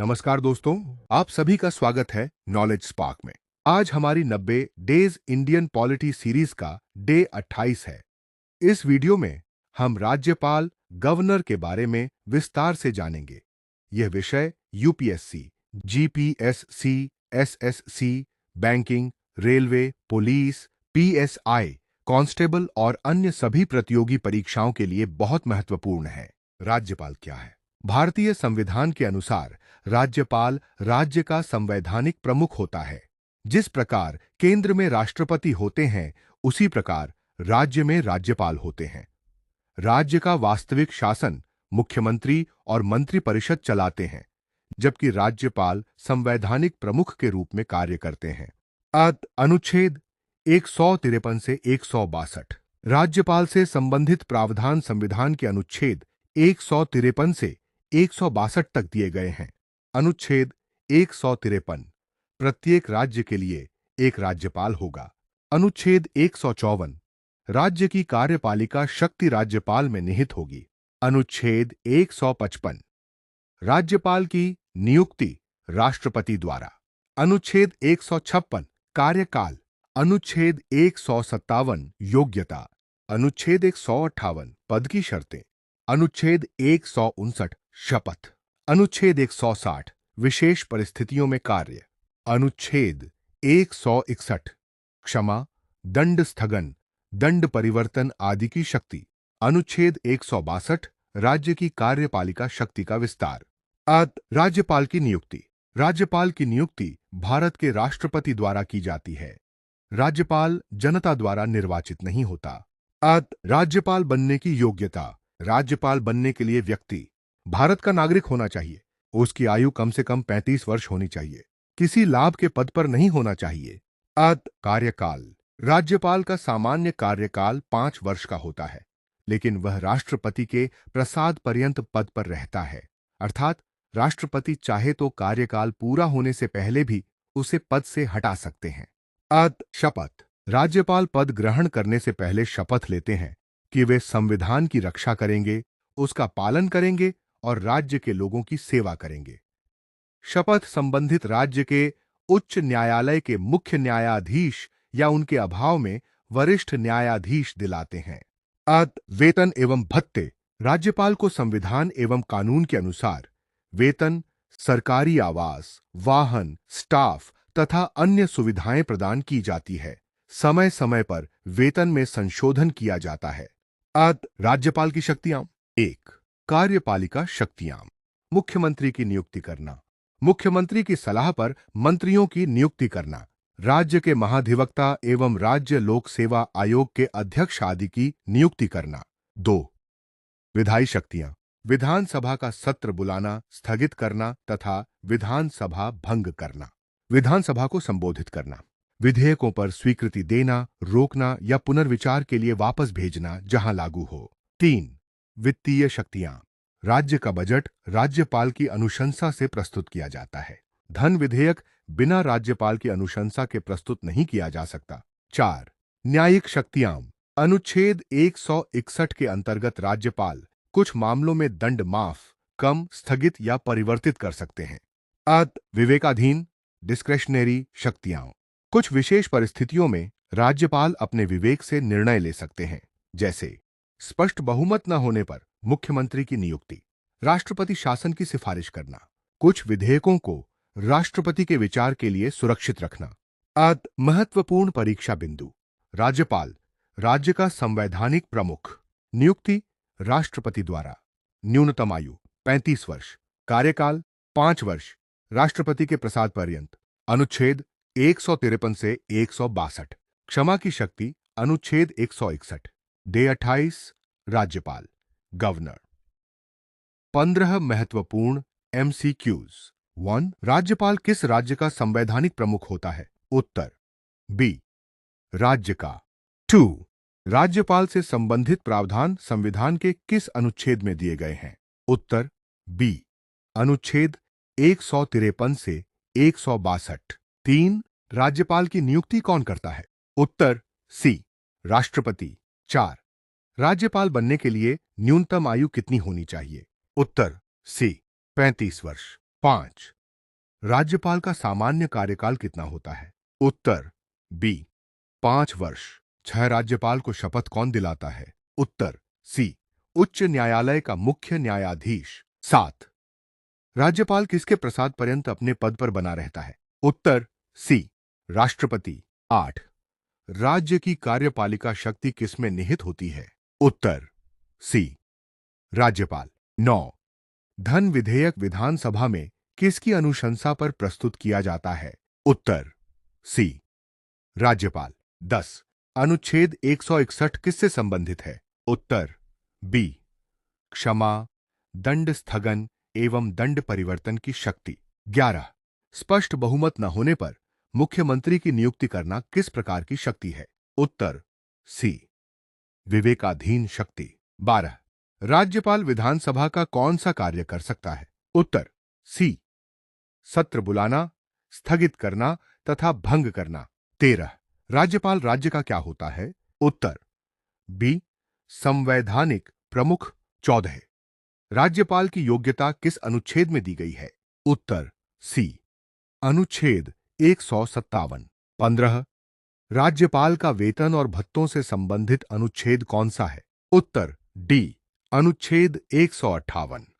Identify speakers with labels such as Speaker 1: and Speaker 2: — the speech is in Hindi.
Speaker 1: नमस्कार दोस्तों, आप सभी का स्वागत है नॉलेज स्पार्क में। आज हमारी 90 डेज इंडियन पॉलिटी सीरीज का डे 28 है। इस वीडियो में हम राज्यपाल गवर्नर के बारे में विस्तार से जानेंगे। यह विषय UPSC, GPSC, SSC, banking, railway, police, PSI, constable और अन्य सभी प्रतियोगी परीक्षाओं के लिए बहुत महत्वपूर्ण है। राज्यपाल क्या है? भारतीय संविधान के अनुसार राज्यपाल राज्य का संवैधानिक प्रमुख होता है। जिस प्रकार केंद्र में राष्ट्रपति होते हैं, उसी प्रकार राज्य में राज्यपाल होते हैं। राज्य का वास्तविक शासन मुख्यमंत्री और मंत्रिपरिषद चलाते हैं, जबकि राज्यपाल संवैधानिक प्रमुख के रूप में कार्य करते हैं। अनुच्छेद 153 से 162। राज्यपाल से संबंधित प्रावधान संविधान के अनुच्छेद 153 से 162 तक दिए गए हैं। अनुच्छेद 153, प्रत्येक राज्य के लिए एक राज्यपाल होगा। अनुच्छेद 154, राज्य की कार्यपालिका शक्ति राज्यपाल में निहित होगी। अनुच्छेद 155, राज्यपाल की नियुक्ति राष्ट्रपति द्वारा। अनुच्छेद 156, कार्यकाल। अनुच्छेद 157, योग्यता। अनुच्छेद 158, पद की शर्तें। अनुच्छेद 159, शपथ। अनुच्छेद 160, विशेष परिस्थितियों में कार्य। अनुच्छेद 161, क्षमा, दंड स्थगन, दंड परिवर्तन आदि की शक्ति। अनुच्छेद 162, राज्य की कार्यपालिका शक्ति का विस्तार। राज्यपाल की नियुक्ति। राज्यपाल की नियुक्ति भारत के राष्ट्रपति द्वारा की जाती है। राज्यपाल जनता द्वारा निर्वाचित नहीं होता। राज्यपाल बनने की योग्यता। राज्यपाल बनने के लिए व्यक्ति भारत का नागरिक होना चाहिए। उसकी आयु कम से कम 35 वर्ष होनी चाहिए। किसी लाभ के पद पर नहीं होना चाहिए। कार्यकाल। राज्यपाल का सामान्य कार्यकाल 5 वर्ष का होता है, लेकिन वह राष्ट्रपति के प्रसाद पर्यंत पद पर रहता है। अर्थात राष्ट्रपति चाहे तो कार्यकाल पूरा होने से पहले भी उसे पद से हटा सकते हैं। शपथ। राज्यपाल पद ग्रहण करने से पहले शपथ लेते हैं कि वे संविधान की रक्षा करेंगे, उसका पालन करेंगे और राज्य के लोगों की सेवा करेंगे। शपथ संबंधित राज्य के उच्च न्यायालय के मुख्य न्यायाधीश या उनके अभाव में वरिष्ठ न्यायाधीश दिलाते हैं। वेतन एवं भत्ते। राज्यपाल को संविधान एवं कानून के अनुसार वेतन, सरकारी आवास, वाहन, स्टाफ तथा अन्य सुविधाएं प्रदान की जाती है। समय समय पर वेतन में संशोधन किया जाता है। राज्यपाल की शक्तियां। 1. कार्यपालिका शक्तियां। मुख्यमंत्री की नियुक्ति करना। मुख्यमंत्री की सलाह पर मंत्रियों की नियुक्ति करना। राज्य के महाधिवक्ता एवं राज्य लोक सेवा आयोग के अध्यक्ष आदि की नियुक्ति करना। 2. विधायी शक्तियां। विधानसभा का सत्र बुलाना, स्थगित करना तथा विधानसभा भंग करना। विधानसभा को संबोधित करना। विधेयकों पर स्वीकृति देना, रोकना या पुनर्विचार के लिए वापस भेजना जहां लागू हो। 3. वित्तीय शक्तियां। राज्य का बजट राज्यपाल की अनुशंसा से प्रस्तुत किया जाता है। धन विधेयक बिना राज्यपाल की अनुशंसा के प्रस्तुत नहीं किया जा सकता। 4. न्यायिक शक्तियां। अनुच्छेद 161 के अंतर्गत राज्यपाल कुछ मामलों में दंड माफ, कम, स्थगित या परिवर्तित कर सकते हैं। विवेकाधीन डिस्क्रेशनरी शक्तियां। कुछ विशेष परिस्थितियों में राज्यपाल अपने विवेक से निर्णय ले सकते हैं, जैसे स्पष्ट बहुमत न होने पर मुख्यमंत्री की नियुक्ति, राष्ट्रपति शासन की सिफारिश करना, कुछ विधेयकों को राष्ट्रपति के विचार के लिए सुरक्षित रखना। महत्वपूर्ण परीक्षा बिंदु। राज्यपाल राज्य का संवैधानिक प्रमुख। नियुक्ति राष्ट्रपति द्वारा। न्यूनतम आयु 35 वर्ष। कार्यकाल 5 वर्ष, राष्ट्रपति के प्रसाद पर्यंत। अनुच्छेद 153 से 162। क्षमा की शक्ति। अनुच्छेद 161। डे 28, राज्यपाल गवर्नर। 15 महत्वपूर्ण एमसीक्यूज। 1. राज्यपाल किस राज्य का संवैधानिक प्रमुख होता है? उत्तर बी, राज्य का। 2. राज्यपाल से संबंधित प्रावधान संविधान के किस अनुच्छेद में दिए गए हैं? उत्तर बी, अनुच्छेद 153 से 162। 3. राज्यपाल की नियुक्ति कौन करता है? उत्तर सी, राष्ट्रपति। 4. राज्यपाल बनने के लिए न्यूनतम आयु कितनी होनी चाहिए? उत्तर सी, 35 वर्ष। 5. राज्यपाल का सामान्य कार्यकाल कितना होता है? उत्तर बी 5 वर्ष। 6. राज्यपाल को शपथ कौन दिलाता है? उत्तर सी उच्च न्यायालय का मुख्य न्यायाधीश। 7. राज्यपाल किसके प्रसाद पर्यंत अपने पद पर बना रहता है? उत्तर सी राष्ट्रपति। 8. राज्य की कार्यपालिका शक्ति किसमें निहित होती है? उत्तर सी राज्यपाल। 9. धन विधेयक विधानसभा में किसकी अनुशंसा पर प्रस्तुत किया जाता है? उत्तर सी राज्यपाल। 10. अनुच्छेद 161 किससे संबंधित है? उत्तर बी क्षमा, दंड स्थगन एवं दंड परिवर्तन की शक्ति। 11. स्पष्ट बहुमत न होने पर मुख्यमंत्री की नियुक्ति करना किस प्रकार की शक्ति है? उत्तर सी विवेकाधीन शक्ति। 12. राज्यपाल विधानसभा का कौन सा कार्य कर सकता है? उत्तर सी सत्र बुलाना, स्थगित करना तथा भंग करना। 13. राज्यपाल राज्य का क्या होता है? उत्तर बी संवैधानिक प्रमुख। 14. राज्यपाल की योग्यता किस अनुच्छेद में दी गई है? उत्तर सी अनुच्छेद 157। 15. राज्यपाल का वेतन और भत्तों से संबंधित अनुच्छेद कौन सा है? उत्तर डी अनुच्छेद 158।